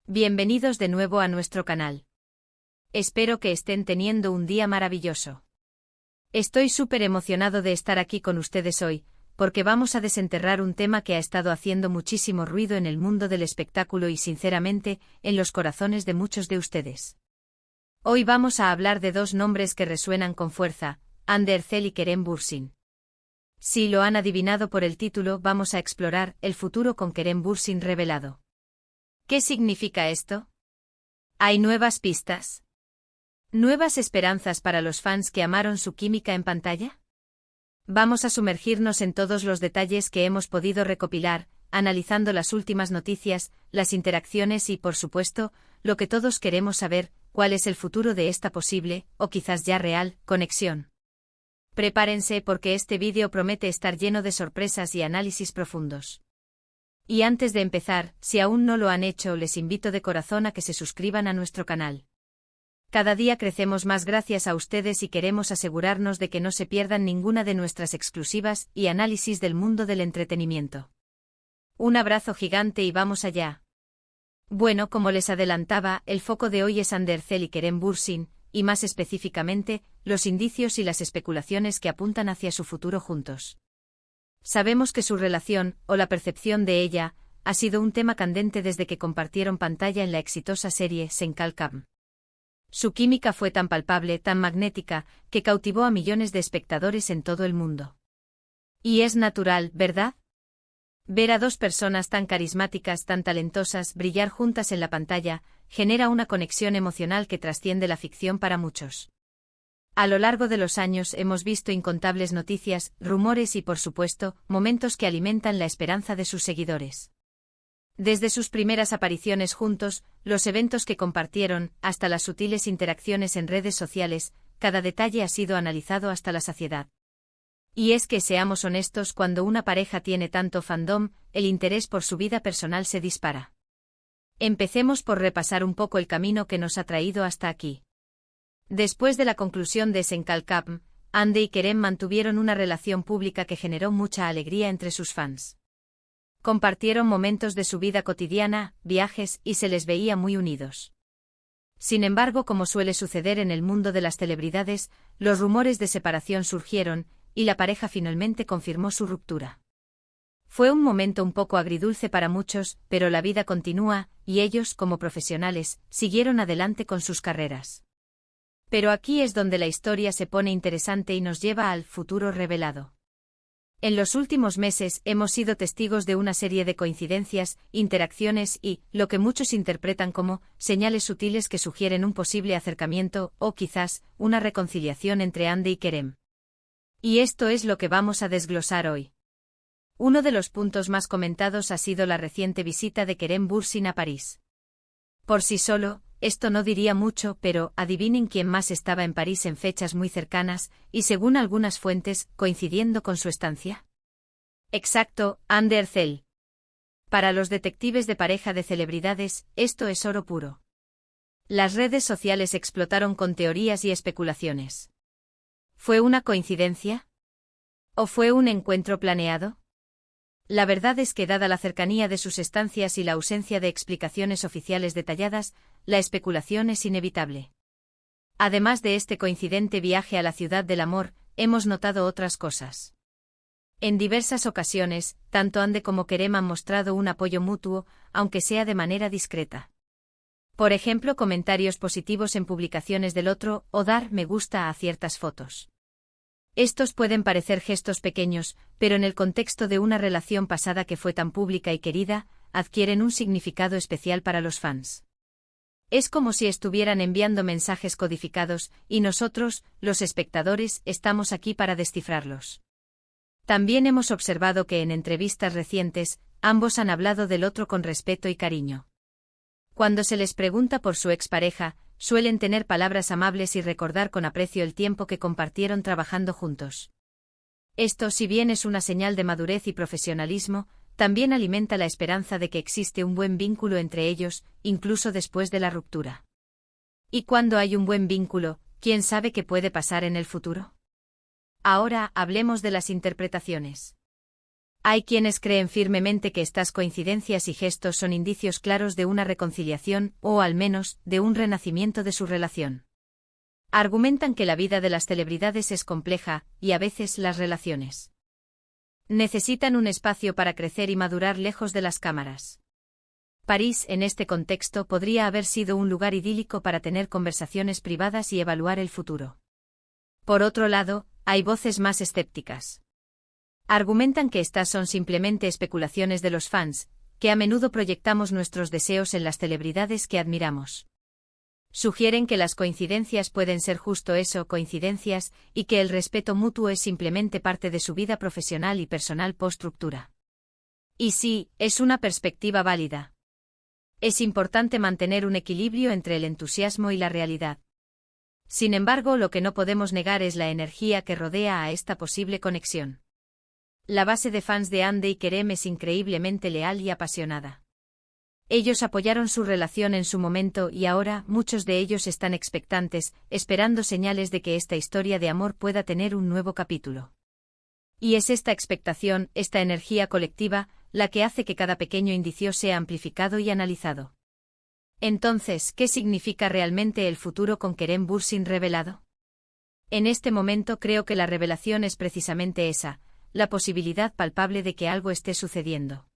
Bienvenidos de nuevo a nuestro canal. Espero que estén teniendo un día maravilloso. Estoy súper emocionado de estar aquí con ustedes hoy, porque vamos a desenterrar un tema que ha estado haciendo muchísimo ruido en el mundo del espectáculo y sinceramente, en los corazones de muchos de ustedes. Hoy vamos a hablar de dos nombres que resuenan con fuerza, Hande Erçel y Kerem Bürsin. Si lo han adivinado por el título, vamos a explorar el futuro con Kerem Bürsin revelado. ¿Qué significa esto? ¿Hay nuevas pistas? ¿Nuevas esperanzas para los fans que amaron su química en pantalla? Vamos a sumergirnos en todos los detalles que hemos podido recopilar, analizando las últimas noticias, las interacciones y, por supuesto, lo que todos queremos saber, cuál es el futuro de esta posible, o quizás ya real, conexión. Prepárense porque este vídeo promete estar lleno de sorpresas y análisis profundos. Y antes de empezar, si aún no lo han hecho, les invito de corazón a que se suscriban a nuestro canal. Cada día crecemos más gracias a ustedes y queremos asegurarnos de que no se pierdan ninguna de nuestras exclusivas y análisis del mundo del entretenimiento. Un abrazo gigante y vamos allá. Bueno, como les adelantaba, el foco de hoy es Hande Erçel y Kerem Bürsin, y más específicamente, los indicios y las especulaciones que apuntan hacia su futuro juntos. Sabemos que su relación, o la percepción de ella, ha sido un tema candente desde que compartieron pantalla en la exitosa serie Sen Kalkam. Su química fue tan palpable, tan magnética, que cautivó a millones de espectadores en todo el mundo. Y es natural, ¿verdad? Ver a dos personas tan carismáticas, tan talentosas, brillar juntas en la pantalla, genera una conexión emocional que trasciende la ficción para muchos. A lo largo de los años hemos visto incontables noticias, rumores y, por supuesto, momentos que alimentan la esperanza de sus seguidores. Desde sus primeras apariciones juntos, los eventos que compartieron, hasta las sutiles interacciones en redes sociales, cada detalle ha sido analizado hasta la saciedad. Y es que, seamos honestos, cuando una pareja tiene tanto fandom, el interés por su vida personal se dispara. Empecemos por repasar un poco el camino que nos ha traído hasta aquí. Después de la conclusión de Sen Kalkam, Hande y Kerem mantuvieron una relación pública que generó mucha alegría entre sus fans. Compartieron momentos de su vida cotidiana, viajes, y se les veía muy unidos. Sin embargo, como suele suceder en el mundo de las celebridades, los rumores de separación surgieron, y la pareja finalmente confirmó su ruptura. Fue un momento un poco agridulce para muchos, pero la vida continúa, y ellos, como profesionales, siguieron adelante con sus carreras. Pero aquí es donde la historia se pone interesante y nos lleva al futuro revelado. En los últimos meses hemos sido testigos de una serie de coincidencias, interacciones y, lo que muchos interpretan como, señales sutiles que sugieren un posible acercamiento, o quizás, una reconciliación entre Hande y Kerem. Y esto es lo que vamos a desglosar hoy. Uno de los puntos más comentados ha sido la reciente visita de Kerem Bürsin a París. Por sí solo, esto no diría mucho, pero adivinen quién más estaba en París en fechas muy cercanas, y según algunas fuentes, coincidiendo con su estancia. Exacto, Hande Erçel. Para los detectives de pareja de celebridades, esto es oro puro. Las redes sociales explotaron con teorías y especulaciones. ¿Fue una coincidencia? ¿O fue un encuentro planeado? La verdad es que, dada la cercanía de sus estancias y la ausencia de explicaciones oficiales detalladas, la especulación es inevitable. Además de este coincidente viaje a la ciudad del amor, hemos notado otras cosas. En diversas ocasiones, tanto Hande como Kerem han mostrado un apoyo mutuo, aunque sea de manera discreta. Por ejemplo, comentarios positivos en publicaciones del otro, o dar me gusta a ciertas fotos. Estos pueden parecer gestos pequeños, pero en el contexto de una relación pasada que fue tan pública y querida, adquieren un significado especial para los fans. Es como si estuvieran enviando mensajes codificados, y nosotros, los espectadores, estamos aquí para descifrarlos. También hemos observado que en entrevistas recientes, ambos han hablado del otro con respeto y cariño. Cuando se les pregunta por su expareja, suelen tener palabras amables y recordar con aprecio el tiempo que compartieron trabajando juntos. Esto, si bien es una señal de madurez y profesionalismo, también alimenta la esperanza de que existe un buen vínculo entre ellos, incluso después de la ruptura. Y cuando hay un buen vínculo, ¿quién sabe qué puede pasar en el futuro? Ahora, hablemos de las interpretaciones. Hay quienes creen firmemente que estas coincidencias y gestos son indicios claros de una reconciliación, o al menos, de un renacimiento de su relación. Argumentan que la vida de las celebridades es compleja, y a veces las relaciones necesitan un espacio para crecer y madurar lejos de las cámaras. París, en este contexto, podría haber sido un lugar idílico para tener conversaciones privadas y evaluar el futuro. Por otro lado, hay voces más escépticas. Argumentan que estas son simplemente especulaciones de los fans, que a menudo proyectamos nuestros deseos en las celebridades que admiramos. Sugieren que las coincidencias pueden ser justo eso, coincidencias, y que el respeto mutuo es simplemente parte de su vida profesional y personal post-ruptura. Y sí, es una perspectiva válida. Es importante mantener un equilibrio entre el entusiasmo y la realidad. Sin embargo, lo que no podemos negar es la energía que rodea a esta posible conexión. La base de fans de Hande y Kerem es increíblemente leal y apasionada. Ellos apoyaron su relación en su momento y ahora muchos de ellos están expectantes, esperando señales de que esta historia de amor pueda tener un nuevo capítulo. Y es esta expectación, esta energía colectiva, la que hace que cada pequeño indicio sea amplificado y analizado. Entonces, ¿qué significa realmente el futuro con Kerem Bürsin revelado? En este momento creo que la revelación es precisamente esa, la posibilidad palpable de que algo esté sucediendo.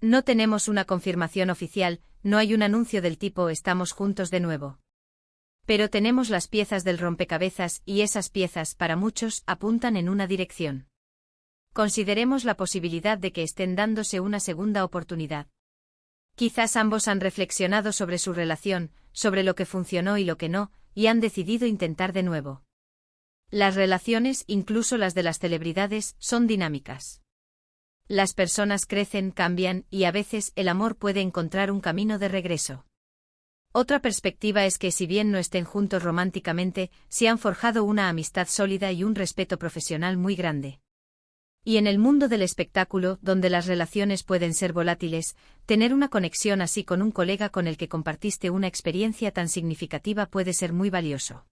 No tenemos una confirmación oficial, no hay un anuncio del tipo «estamos juntos de nuevo». Pero tenemos las piezas del rompecabezas y esas piezas, para muchos, apuntan en una dirección. Consideremos la posibilidad de que estén dándose una segunda oportunidad. Quizás ambos han reflexionado sobre su relación, sobre lo que funcionó y lo que no, y han decidido intentar de nuevo. Las relaciones, incluso las de las celebridades, son dinámicas. Las personas crecen, cambian, y a veces el amor puede encontrar un camino de regreso. Otra perspectiva es que si bien no estén juntos románticamente, se han forjado una amistad sólida y un respeto profesional muy grande. Y en el mundo del espectáculo, donde las relaciones pueden ser volátiles, tener una conexión así con un colega con el que compartiste una experiencia tan significativa puede ser muy valioso.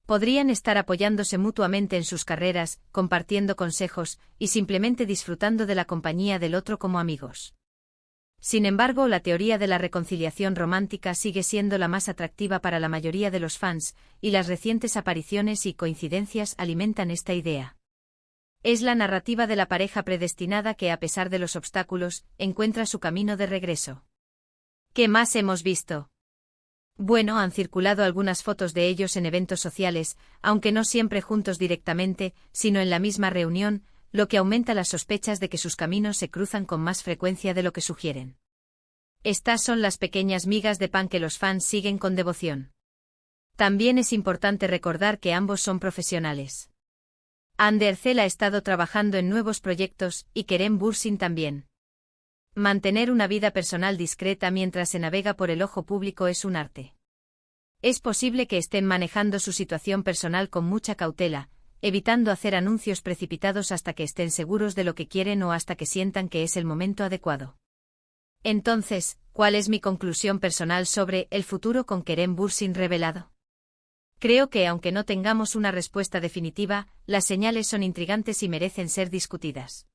Podrían estar apoyándose mutuamente en sus carreras, compartiendo consejos, y simplemente disfrutando de la compañía del otro como amigos. Sin embargo, la teoría de la reconciliación romántica sigue siendo la más atractiva para la mayoría de los fans, y las recientes apariciones y coincidencias alimentan esta idea. Es la narrativa de la pareja predestinada que, a pesar de los obstáculos, encuentra su camino de regreso. ¿Qué más hemos visto? Bueno, han circulado algunas fotos de ellos en eventos sociales, aunque no siempre juntos directamente, sino en la misma reunión, lo que aumenta las sospechas de que sus caminos se cruzan con más frecuencia de lo que sugieren. Estas son las pequeñas migas de pan que los fans siguen con devoción. También es importante recordar que ambos son profesionales. Hande Erçel ha estado trabajando en nuevos proyectos, y Kerem Bürsin también. Mantener una vida personal discreta mientras se navega por el ojo público es un arte. Es posible que estén manejando su situación personal con mucha cautela, evitando hacer anuncios precipitados hasta que estén seguros de lo que quieren o hasta que sientan que es el momento adecuado. Entonces, ¿cuál es mi conclusión personal sobre el futuro con Kerem Bürsin revelado? Creo que aunque no tengamos una respuesta definitiva, las señales son intrigantes y merecen ser discutidas.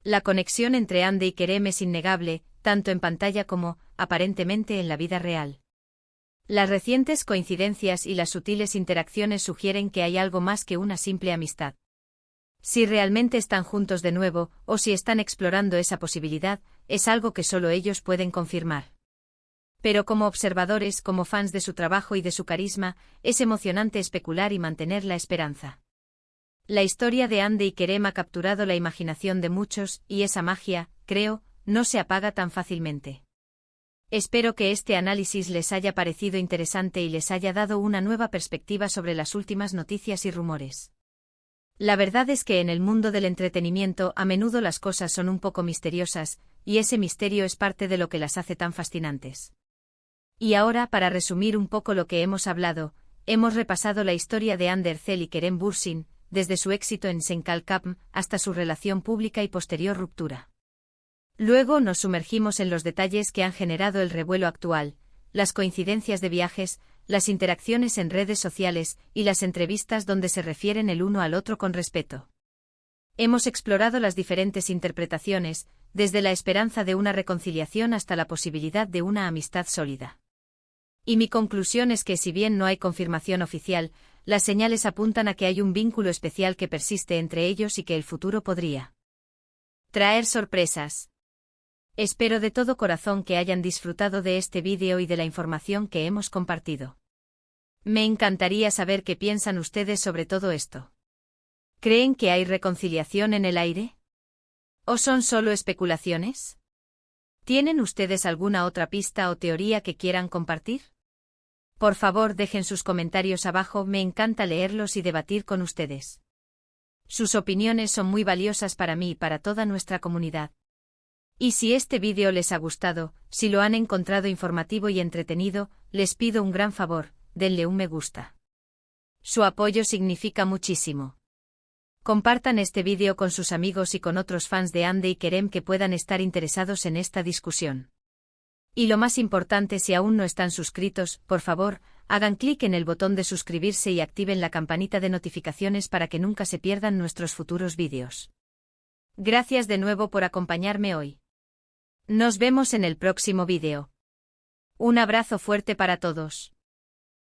La conexión entre Hande y Kerem es innegable, tanto en pantalla como, aparentemente, en la vida real. Las recientes coincidencias y las sutiles interacciones sugieren que hay algo más que una simple amistad. Si realmente están juntos de nuevo, o si están explorando esa posibilidad, es algo que solo ellos pueden confirmar. Pero como observadores, como fans de su trabajo y de su carisma, es emocionante especular y mantener la esperanza. La historia de Hande y Kerem ha capturado la imaginación de muchos, y esa magia, creo, no se apaga tan fácilmente. Espero que este análisis les haya parecido interesante y les haya dado una nueva perspectiva sobre las últimas noticias y rumores. La verdad es que en el mundo del entretenimiento a menudo las cosas son un poco misteriosas, y ese misterio es parte de lo que las hace tan fascinantes. Y ahora, para resumir un poco lo que hemos hablado, hemos repasado la historia de Hande Erçel y Kerem Bürsin, desde su éxito en Senkalkapm hasta su relación pública y posterior ruptura. Luego nos sumergimos en los detalles que han generado el revuelo actual, las coincidencias de viajes, las interacciones en redes sociales y las entrevistas donde se refieren el uno al otro con respeto. Hemos explorado las diferentes interpretaciones, desde la esperanza de una reconciliación hasta la posibilidad de una amistad sólida. Y mi conclusión es que si bien no hay confirmación oficial, las señales apuntan a que hay un vínculo especial que persiste entre ellos y que el futuro podría traer sorpresas. Espero de todo corazón que hayan disfrutado de este vídeo y de la información que hemos compartido. Me encantaría saber qué piensan ustedes sobre todo esto. ¿Creen que hay reconciliación en el aire? ¿O son solo especulaciones? ¿Tienen ustedes alguna otra pista o teoría que quieran compartir? Por favor, dejen sus comentarios abajo, me encanta leerlos y debatir con ustedes. Sus opiniones son muy valiosas para mí y para toda nuestra comunidad. Y si este vídeo les ha gustado, si lo han encontrado informativo y entretenido, les pido un gran favor, denle un me gusta. Su apoyo significa muchísimo. Compartan este vídeo con sus amigos y con otros fans de Ande y Kerem que puedan estar interesados en esta discusión. Y lo más importante, si aún no están suscritos, por favor, hagan clic en el botón de suscribirse y activen la campanita de notificaciones para que nunca se pierdan nuestros futuros vídeos. Gracias de nuevo por acompañarme hoy. Nos vemos en el próximo vídeo. Un abrazo fuerte para todos.